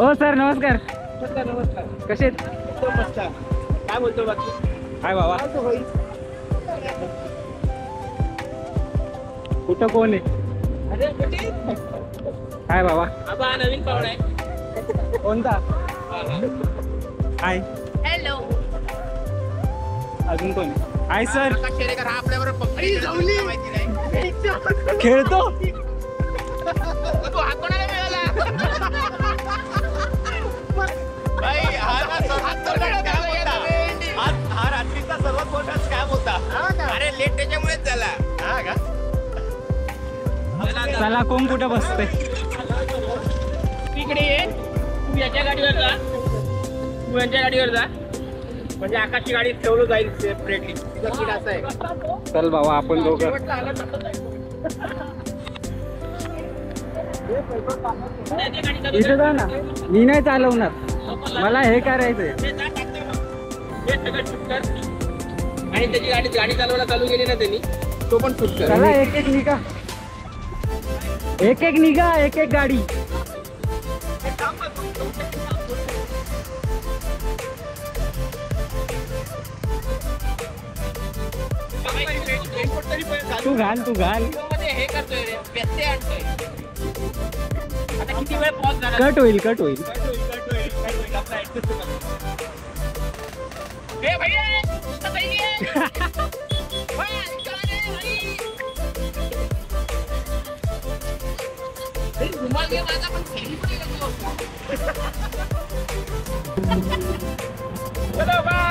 ओ sir नमस्कार. नमस्कार. कसे आहेत? काय बोलतो बाकी? हाय बाबा. कुठं कोण आहे? हाय बाबा. आबा नवीन पाहुणा आहे. कोणता? हाय. हॅलो. अजून कोण आहे? Hi sir. शेरेकर हा आपल्याबरोबर माहिती नाही. खेळतो. तू हा कोणाला मिळाला? भाई हा रात्रीचा सर्वात मोठा स्कॅम होता. अरे लेट त्याच्यामुळेच झाला. हा का? चला कोण कुठं बसते? तिकडे ये. तू याच्या गाडीवर जा. तू यांच्या गाडीवर जा. म्हणजे आकाशची गाडी ठेवलं जाईल सेपरेटली. तुझा सीट असा आहे. चल बाबा आपण दोघं. इथे जा ना. मी नाही चालवणार. मला हे करायचंय. आणि त्याची गाडी चालवायला चालू केली ना त्यांनी, तो पण शूट कर. चला एक एक निघा. एक एक निघा. एक एक गाडी. तू घाल. हे करतोय रे, पेस्ते आणतोय. आता किती वेळ पॉज झाला? कट होईल. कट होईल. आपला ऍडजस्ट कर. ए भैया, नुसतं पहिली आहे. भैया, चला रे भाई. रुमाल घे माझा, पण थैली पण घेतो. चलो बाय.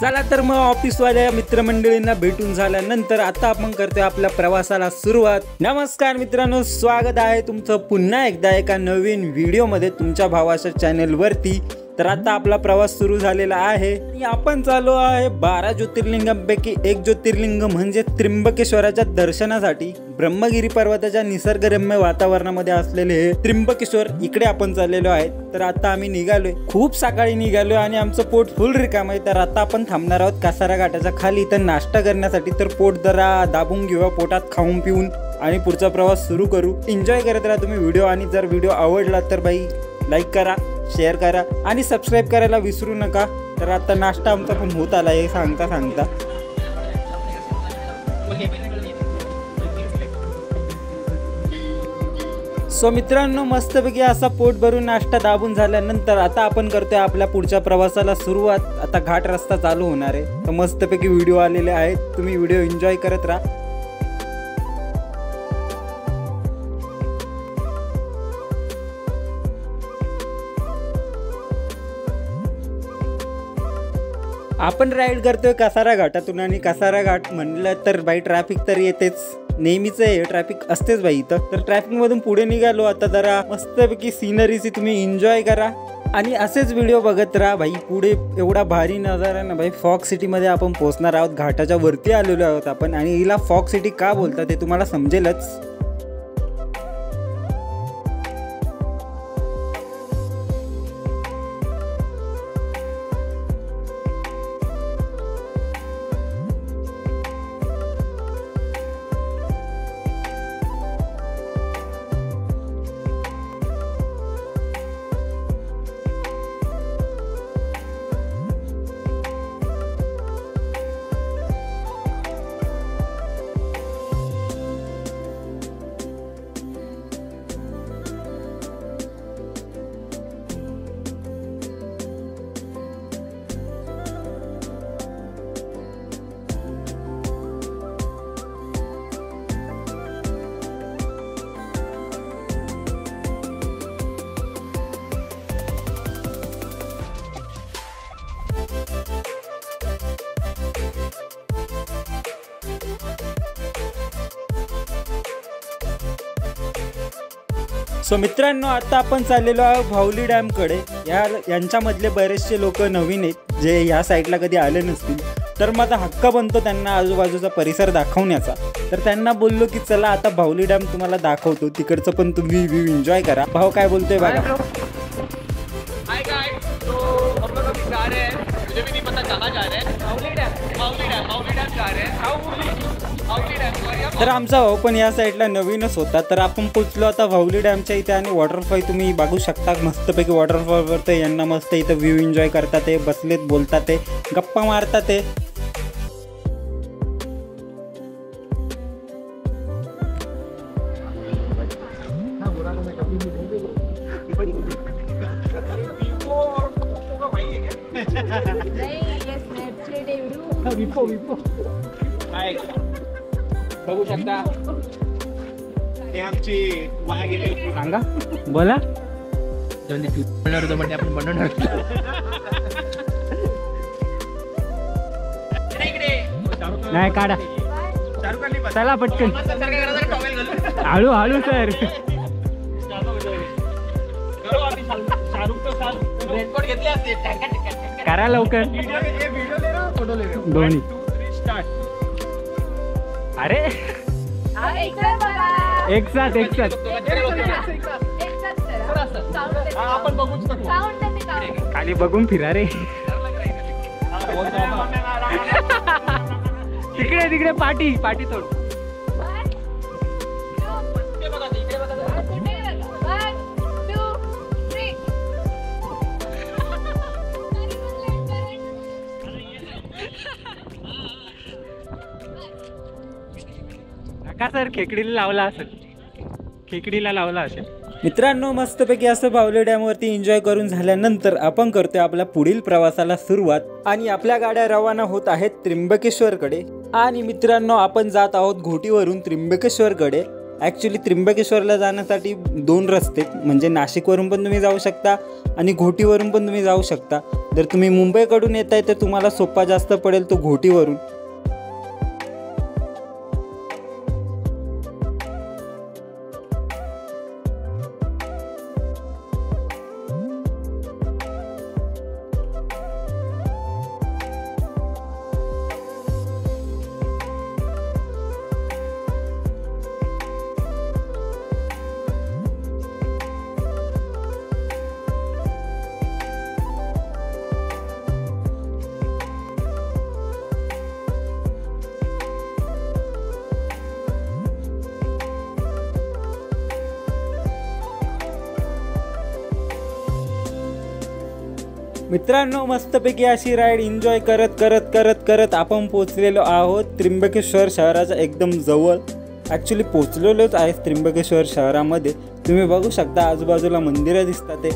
चला तर मग ऑफिसवाल्या मित्रमंडळींना भेटून झाल्यानंतर आता आपण करतोय आपल्या प्रवासाला सुरुवात. नमस्कार मित्रांनो, स्वागत आहे तुमचं पुन्हा एकदा एका नवीन व्हिडिओमध्ये तुमच्या भावाच्या चॅनेलवरती. तर आता आपला प्रवास सुरू झालेला आहे आणि आपण चालू आहे 12 ज्योतिर्लिंगांपैकी एक ज्योतिर्लिंग म्हणजे त्र्यंबकेश्वराच्या दर्शनासाठी. ब्रह्मगिरी पर्वताच्या निसर्गरम्य वातावरणामध्ये असलेले हे त्र्यंबकेश्वर, इकडे आपण चाललेलो आहे. तर आता आम्ही निघालोय, खूप सकाळी निघालोय आणि आमचं पोट फुल रिकाम आहे. तर आता आपण थांबणार आहोत कासारा घाटाच्या खाली इथं नाश्ता करण्यासाठी. तर पोट जरा दाबून घेऊया, पोटात खाऊन पिऊन, आणि पुढचा प्रवास सुरू करू. एन्जॉय करत राहा तुम्ही व्हिडिओ. आणि जर व्हिडिओ आवडला तर बाई लाईक करा, शेअर करा आणि सबस्क्राईब करायला विसरू नका. तर आता नाश्ता आमचा पण होत आला हे सांगता. सो मित्रांनो, मस्तपैकी असा पोट भरून नाश्ता दाबून झाल्यानंतर आता आपण करतोय आपल्या पुढच्या प्रवासाला सुरुवात. आता घाट रस्ता चालू होणार आहे. तर मस्तपैकी व्हिडिओ आलेले आहेत, तुम्ही व्हिडिओ एन्जॉय करत राहा. आपण राईड करतोय कासारा घाटातून आणि कासारा घाट म्हणलं तर बाई ट्रॅफिक तर येतेच, नेहमीच आहे ट्रॅफिक असतेच बाई इथं. तर ट्रॅफिक मधून पुढे निघालो. आता जरा मस्तपैकी सीनरीची तुम्ही एन्जॉय करा आणि असेच व्हिडिओ बघत राहा भाई. पुढे एवढा भारी नजारा ना भाई. फॉग सिटीमध्ये आपण पोहोचणार आहोत. घाटाच्या वरती आलेलो आहोत आपण आणि हिला फॉग सिटी का बोलतात ते तुम्हाला समजेलच. सो मित्रांनो, आता आपण चाललेलो आहोत भावली डॅमकडे. यांच्यामधले बरेचसे लोक नवीन आहेत जे या साईडला कधी आले नसतील. तर माझा हक्क बनतो त्यांना आजूबाजूचा परिसर दाखवण्याचा. तर त्यांना बोललो की चला आता भावली डॅम तुम्हाला दाखवतो, तिकडचं पण तुम्ही व्ह्यू एन्जॉय करा. भाऊ काय बोलतोय बघा. हाय गाइस, तो हम लोग अभी जा रहे हैं, मुझे भी नहीं पता कहाँ जा रहे हैं. भावली डैम जा रहे हैं. भावली डैम, सॉरी, तर आमचा भाऊ पण या साईडला नवीनच होता. तर आपण पोचलो आता भाऊली डॅमच्या इथे आणि वॉटरफॉल तुम्ही बघू शकता मस्तपैकी. वॉटरफॉलवर तर यांना मस्त इथं व्ह्यू एन्जॉय करतात ते, बसलेत बोलतात ते, गप्पा मारतात ते. बघू शकता आमची सांगा बोला म्हणजे आपण बनवणार. नाही काढा चला पटकन हळू हळू सर. रेनकोट घेतले असते करा लवकर दोन्ही. अरे एक साथ आपण बघूच खाली बघून फिरा रे. तिकडे पाठी तोड. सर खेकडीला लावला असेल. मित्रांनो मस्तपैकी असं बावली डॅमवरती एन्जॉय करून झाल्यानंतर आपण करतोय आपल्या पुढील प्रवासाला सुरुवात. आणि आपल्या गाड्या रवाना होत आहेत त्र्यंबकेश्वरकडे. आणि मित्रांनो आपण जात आहोत घोटीवरून त्र्यंबकेश्वरकडे. ॲक्च्युली त्र्यंबकेश्वरला जाण्यासाठी 2 रस्ते, म्हणजे नाशिकवरून पण तुम्ही जाऊ शकता आणि घोटीवरून पण तुम्ही जाऊ शकता. जर तुम्ही मुंबईकडून येत आहे तर तुम्हाला सोपा जास्त पडेल तो घोटीवरून. मित्रांनो मस्तपैकी अशी राईड एन्जॉय करत आपण पोचलेलो आहोत त्र्यंबकेश्वर शहराच्या एकदम जवळ. ॲक्च्युली पोचलेलोच आहे त्र्यंबकेश्वर शहरामध्ये. तुम्ही बघू शकता आजूबाजूला मंदिरं दिसतात ते.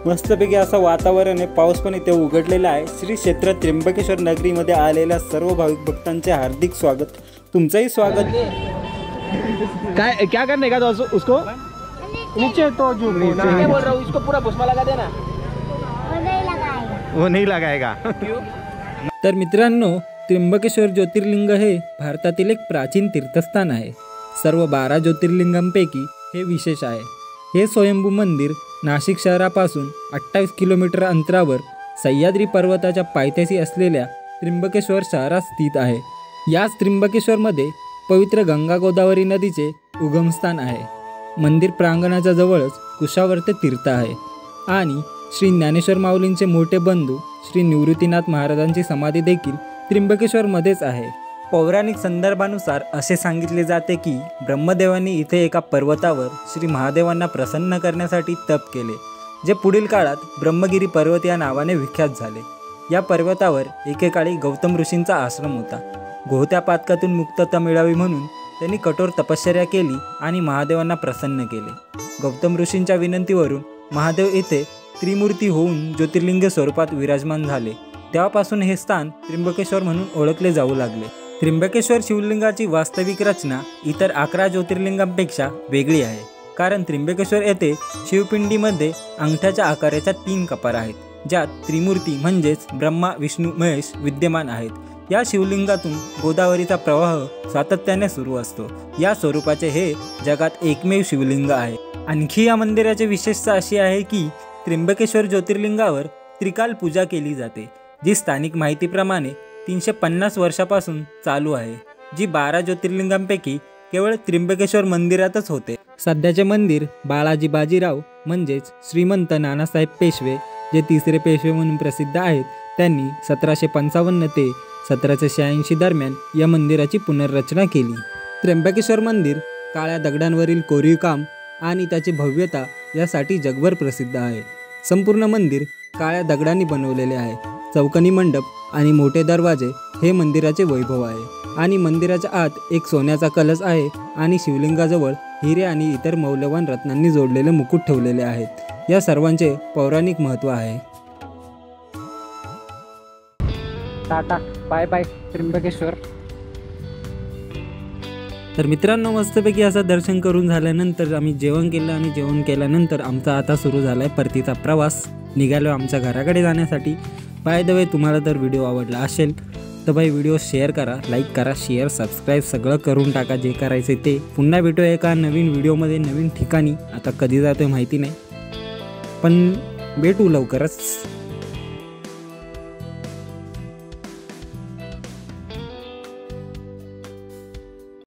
मस्तपैकी असं वातावरण आहे. पाऊस पण इथे उघडलेला आहे. श्री क्षेत्र त्र्यंबकेश्वर नगरीमध्ये आलेल्या सर्व भाविक भक्तांचे हार्दिक स्वागत. तुमचंही स्वागत. क्या करने का तो उसको नीचे तो जो बोल रहा हूँ इसको पूरा भस्मा लगा देना. वो नहीं लगाएगा. तर मित्रांनो त्र्यंबकेश्वर ज्योतिर्लिंग हे भारतातील एक प्राचीन तीर्थस्थान आहे. सर्व 12 ज्योतिर्लिंगांपैकी हे विशेष आहे. हे स्वयंभू मंदिर नाशिक शहरापासून 28 किलोमीटर अंतरावर सह्याद्री पर्वताच्या पायथ्याशी असलेल्या त्र्यंबकेश्वर शहरात स्थित आहे. याच त्र्यंबकेश्वरमध्ये पवित्र गंगा गोदावरी नदीचे उगमस्थान आहे. मंदिर प्रांगणाच्या जवळच कुशावर्ते तीर्थ आहे आणि श्री ज्ञानेश्वर माऊलींचे मोठे बंधू श्री निवृत्तीनाथ महाराजांची समाधी देखील त्र्यंबकेश्वरमध्येच आहे. पौराणिक संदर्भानुसार असे सांगितले जाते की ब्रह्मदेवांनी इथे एका पर्वतावर श्री महादेवांना प्रसन्न करण्यासाठी तप केले, जे पुढील काळात ब्रह्मगिरी पर्वत या नावाने विख्यात झाले. या पर्वतावर एकेकाळी गौतम ऋषींचा आश्रम होता. घोहत्या पातकातून मुक्तता मिळावी म्हणून त्यांनी कठोर तपश्चर्या केली आणि महादेवांना प्रसन्न केले. गौतम ऋषींच्या विनंतीवरून महादेव येथे त्रिमूर्ती होऊन ज्योतिर्लिंग स्वरूपात विराजमान झाले. तेव्हापासून हे स्थान त्र्यंबकेश्वर म्हणून ओळखले जाऊ लागले. त्र्यंबकेश्वर शिवलिंगाची वास्तविक रचना इतर 11 ज्योतिर्लिंगांपेक्षा वेगळी आहे, कारण त्र्यंबकेश्वर येथे शिवपिंडीमध्ये अंगठ्याच्या आकाराच्या 3 कपार आहेत, ज्यात त्रिमूर्ती म्हणजेच ब्रह्मा विष्णू महेश विद्यमान आहेत. या शिवलिंगातून गोदावरीचा प्रवाह सातत्याने सुरू असतो. या स्वरूपाचे हे जगात एकमेव शिवलिंग आहे. आणखी या मंदिराची विशेषता अशी आहे की त्र्यंबकेश्वर ज्योतिर्लिंगावर त्रिकाल पूजा केली जाते, जी स्थानिक माहितीप्रमाणे 350 वर्षापासून चालू आहे, जी 12 ज्योतिर्लिंगांपैकी केवळ त्र्यंबकेश्वर मंदिरातच होते. सध्याचे मंदिर बाळाजी बाजीराव म्हणजेच श्रीमंत नानासाहेब पेशवे, जे 3रे पेशवे म्हणून प्रसिद्ध आहेत, त्यांनी 1755 ते 1786 दरम्यान या मंदिराची पुनर्रचना केली. त्र्यंबकेश्वर मंदिर काळ्या दगडांवरील कोरीव काम आणि त्याची भव्यता यासाठी जगभर प्रसिद्ध आहे. संपूर्ण मंदिर काळ्या दगडांनी बनवलेले आहे. चौकोनी मंडप आणि मोठे दरवाजे हे मंदिराचे वैभव आहे आणि मंदिराच्या आत एक सोन्याचा कलश आहे आणि शिवलिंगाजवळ हिरे आणि इतर मौल्यवान रत्नांनी जोडलेले मुकुट ठेवलेले आहेत. या सर्वांचे पौराणिक महत्त्व आहे. Tata bye bye Trimbakeshwar. तर मित्रांनो, मस्तपैकी असं दर्शन करून झाल्यानंतर आम्ही जेवण केलं आणि जेवण केल्यानंतर आमचा आता सुरू झाला आहे परतीचा प्रवास. निघालो आमच्या घराकडे जाण्यासाठी. बाय द वे, तुम्हाला जर व्हिडिओ आवडला असेल तर भाई व्हिडिओ शेअर करा, लाईक करा, शेअर सबस्क्राईब सगळं करून टाका जे करायचं ते. पुन्हा भेटूया एका नवीन व्हिडिओमध्ये नवीन ठिकाणी. आता कधी जातोय माहिती नाही, पण भेटू लवकरच.